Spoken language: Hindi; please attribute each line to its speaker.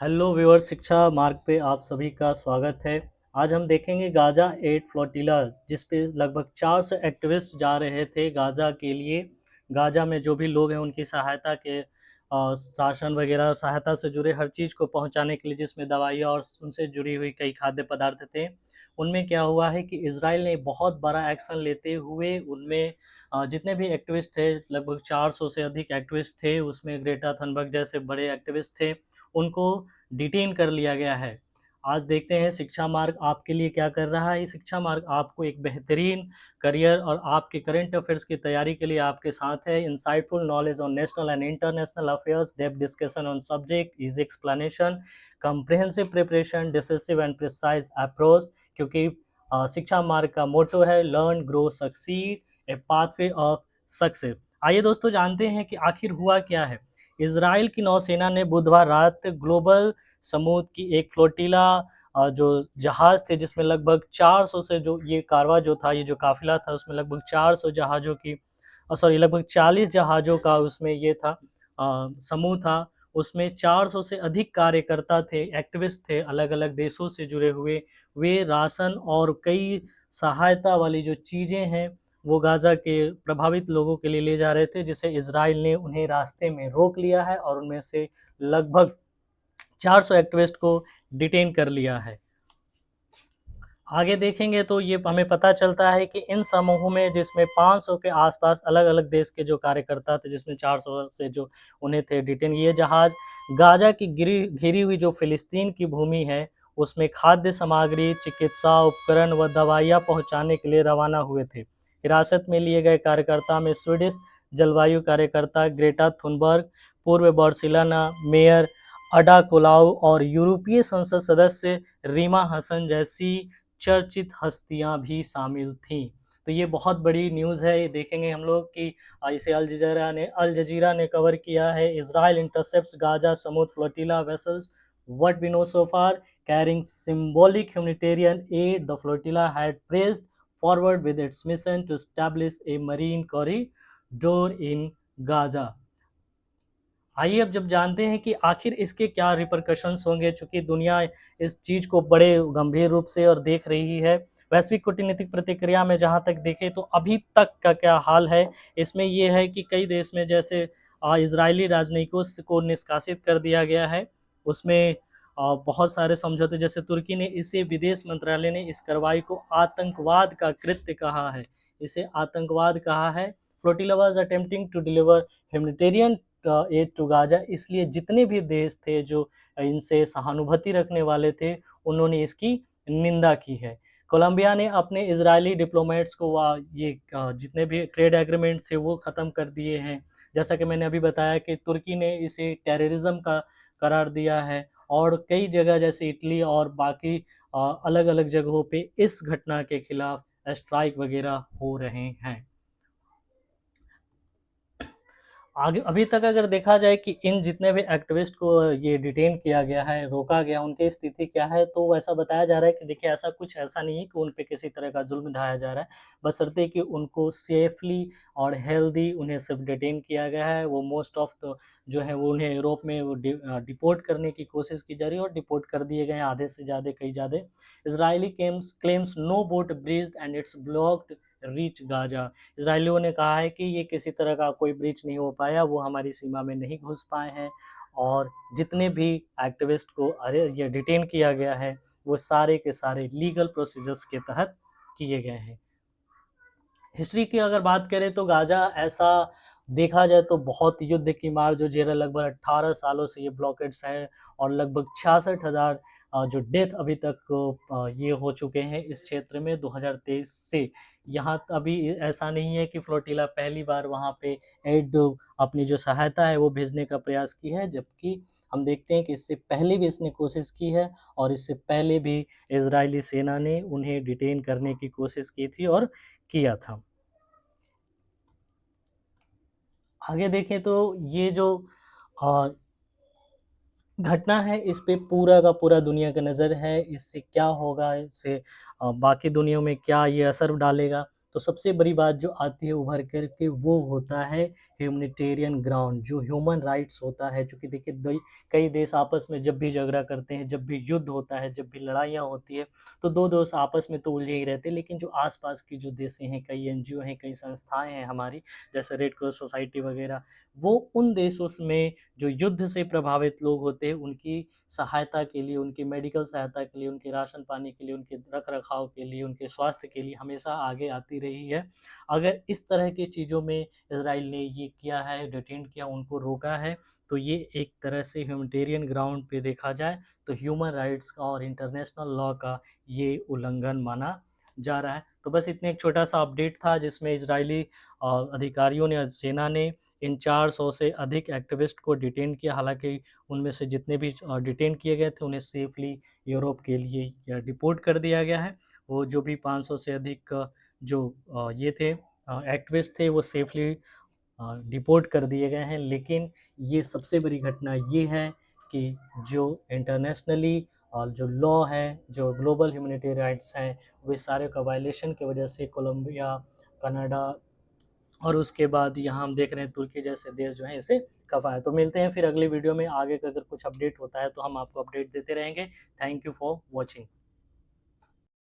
Speaker 1: हेलो व्यूअर, शिक्षा मार्ग पे आप सभी का स्वागत है। आज हम देखेंगे गाजा एड फ्लोटिला, जिस पे लगभग 400 एक्टिविस्ट जा रहे थे गाजा के लिए। गाजा में जो भी लोग हैं उनकी सहायता के राशन वगैरह सहायता से जुड़े हर चीज़ को पहुंचाने के लिए, जिसमें दवाइयाँ और उनसे जुड़ी हुई कई खाद्य पदार्थ थे। उनमें क्या हुआ है कि इजराइल ने बहुत बड़ा एक्शन लेते हुए उनमें जितने भी एक्टिविस्ट थे, लगभग 400 से अधिक एक्टिविस्ट थे, उसमें ग्रेटा थनबर्ग जैसे बड़े एक्टिविस्ट थे, उनको डिटेन कर लिया गया है। आज देखते हैं शिक्षा मार्ग आपके लिए क्या कर रहा है। शिक्षा मार्ग आपको एक बेहतरीन करियर और आपके करंट अफेयर्स की तैयारी के लिए आपके साथ है। Insightful knowledge on national and international affairs, depth discussion on subject, easy explanation, comprehensive preparation, decisive and precise approach. क्योंकि शिक्षा मार्ग का मोटो है learn grow succeed A pathway of success. आइए दोस्तों जानते हैं कि आखिर हुआ क्या है। इजराइल की नौसेना ने बुधवार रात ग्लोबल समूह की एक फ्लोटिला जो जहाज थे, जिसमें लगभग 400 से जो ये कारवा जो था, ये जो काफिला था, उसमें लगभग 400 जहाज़ों की सॉरी लगभग 40 जहाज़ों का उसमें ये था समूह था। उसमें 400 से अधिक कार्यकर्ता थे, एक्टिविस्ट थे, अलग-अलग देशों से जुड़े हुए। वे राशन और कई सहायता वाली जो चीज़ें हैं, वो गाज़ा के प्रभावित लोगों के लिए ले जा रहे थे, जिसे इजराइल ने उन्हें रास्ते में रोक लिया है और उनमें से लगभग 400 एक्टिविस्ट को डिटेन कर लिया है। आगे देखेंगे तो ये हमें पता चलता है कि इन समूहों में, जिसमें 500 के आसपास अलग-अलग देश के जो कार्यकर्ता थे, जिसमें 400 से जो उन्हें थे डिटेन, ये जहाज गाजा की घिरी हुई जो फिलिस्तीन की भूमि है, उसमें खाद्य सामग्री, चिकित्सा उपकरण व दवाइयाँ पहुँचाने के लिए रवाना हुए थे। हिरासत में लिए गए कार्यकर्ता में स्वीडिश जलवायु कार्यकर्ता ग्रेटा थुनबर्ग, पूर्व बार्सिलोना मेयर अडा कोलाउ और यूरोपीय संसद सदस्य रीमा हसन जैसी चर्चित हस्तियां भी शामिल थीं। तो ये बहुत बड़ी न्यूज़ है। ये देखेंगे हम लोग कि इसे अल जजीरा ने कवर किया है। Israel intercepts Gaza Sumud flotilla vessels, what we know so far, carrying symbolic humanitarian aid, the flotilla had pressed forward with its mission to establish a marine corridor in Gaza. आइए अब जब जानते हैं कि आखिर इसके क्या रिपरकशंस होंगे, चूंकि दुनिया इस चीज़ को बड़े गंभीर रूप से और देख रही है। वैश्विक कूटनीतिक प्रतिक्रिया में जहाँ तक देखें तो अभी तक का क्या हाल है, इसमें ये है कि कई देश में जैसे इजरायली राजनयिकों को निष्कासित कर दिया गया है। उसमें बहुत सारे समझौते, जैसे तुर्की ने इसे, विदेश मंत्रालय ने इस कार्रवाई को आतंकवाद का कृत्य कहा है, इसे आतंकवाद कहा है। Flotilla was attempting to deliver humanitarian aid to Gaza, इसलिए जितने भी देश थे जो इनसे सहानुभूति रखने वाले थे, उन्होंने इसकी निंदा की है। कोलंबिया ने अपने इजरायली डिप्लोमेट्स को ये जितने भी ट्रेड एग्रीमेंट थे वो ख़त्म कर दिए हैं। जैसा कि मैंने अभी बताया कि तुर्की ने इसे टेररिज्म का करार दिया है, और कई जगह जैसे इटली और बाकी अलग अलग जगहों पे इस घटना के खिलाफ स्ट्राइक वगैरह हो रहे हैं। आगे अभी तक अगर देखा जाए कि इन जितने भी एक्टिविस्ट को ये डिटेन किया गया है, रोका गया, उनकी स्थिति क्या है, तो ऐसा बताया जा रहा है कि देखिए ऐसा नहीं है कि उन पे किसी तरह का जुल्म ढाया जा रहा है, बशर्ते कि उनको सेफली और हेल्दी उन्हें सिर्फ डिटेन किया गया है। वो मोस्ट ऑफ द जो है वो उन्हें यूरोप में वो डिपोर्ट करने की कोशिश की जा रही है, और डिपोर्ट कर दिए गए हैं आधे से ज़्यादा, कई ज़्यादा। Israeli claims no boat breached and it's blocked reach Gaza. इसराइलियों ने कहा है कि ये किसी तरह का कोई ब्रीच नहीं हो पाया, वो हमारी सीमा में नहीं घुस पाए हैं, और जितने भी एक्टिविस्ट को ये डिटेन किया गया है, वो सारे के सारे लीगल प्रोसीजर्स के तहत किए गए हैं। हिस्ट्री की अगर बात करें तो गाजा ऐसा देखा जाए तो बहुत युद्ध की मार जो झेल, लगभग 18 सालों से ये ब्लॉकेड्स है, और लगभग 66,000 जो डेथ अभी तक ये हो चुके हैं इस क्षेत्र में 2023 से। यहाँ अभी ऐसा नहीं है कि फ्लोटिला पहली बार वहाँ पे एड अपनी जो सहायता है वो भेजने का प्रयास की है, जबकि हम देखते हैं कि इससे पहले भी इसने कोशिश की है, और इससे पहले भी इजरायली सेना ने उन्हें डिटेन करने की कोशिश की थी और किया था। आगे देखें तो ये जो अ, घटना है, इस पे पूरा का पूरा दुनिया का नज़र है, इससे क्या होगा, इससे बाकी दुनिया में क्या ये असर डालेगा। तो सबसे बड़ी बात जो आती है उभर कर के वो होता है ह्यूमैनिटेरियन ग्राउंड, जो ह्यूमन राइट्स होता है। चूँकि देखिए कई देश आपस में जब भी झगड़ा करते हैं, जब भी युद्ध होता है, जब भी लड़ाइयाँ होती है, तो 2 देश आपस में तो उलझे ही रहते हैं, लेकिन जो आस-पास की जो देशें हैं, कई एनजीओ हैं, कई संस्थाएँ हैं हमारी, जैसे रेड क्रॉस सोसाइटी वगैरह, वो उन देशों में जो युद्ध से प्रभावित लोग होते हैं, उनकी सहायता के लिए, उनकी मेडिकल सहायता के लिए, उनके राशन पानी के लिए, उनके रख-रखाव के लिए, उनके स्वास्थ्य के लिए हमेशा आगे आती रही है। अगर इस तरह की चीज़ों में इज़राइल ने ये किया है, डिटेन किया, उनको रोका है, तो ये एक तरह से ह्यूमैनिटेरियन ग्राउंड पे देखा जाए तो ह्यूमन राइट्स का और इंटरनेशनल लॉ का ये उल्लंघन माना जा रहा है। तो बस इतने एक छोटा-सा अपडेट था जिसमें इज़राइली अधिकारियों ने, सेना ने इन 400 से अधिक एक्टिविस्ट को डिटेन किया। हालाँकि उनमें से जितने भी डिटेन किए गए थे, उन्हें सेफ़ली यूरोप के लिए या डिपोर्ट कर दिया गया है। वो जो भी 500 से अधिक जो ये थे एक्टिविस्ट थे, वो सेफ़ली डिपोर्ट कर दिए गए हैं। लेकिन ये सबसे बड़ी घटना ये है कि जो इंटरनेशनली और जो लॉ है, जो ग्लोबल ह्यूमैनिटेरियन राइट्स हैं, वे सारे का वायलेशन की वजह से कोलंबिया, कनाडा और उसके बाद यहाँ हम देख रहे हैं तुर्की जैसे देश जो हैं इसे खफा है। तो मिलते हैं फिर अगली वीडियो में, आगे का अगर कुछ अपडेट होता है तो हम आपको अपडेट देते रहेंगे। Thank you for watching.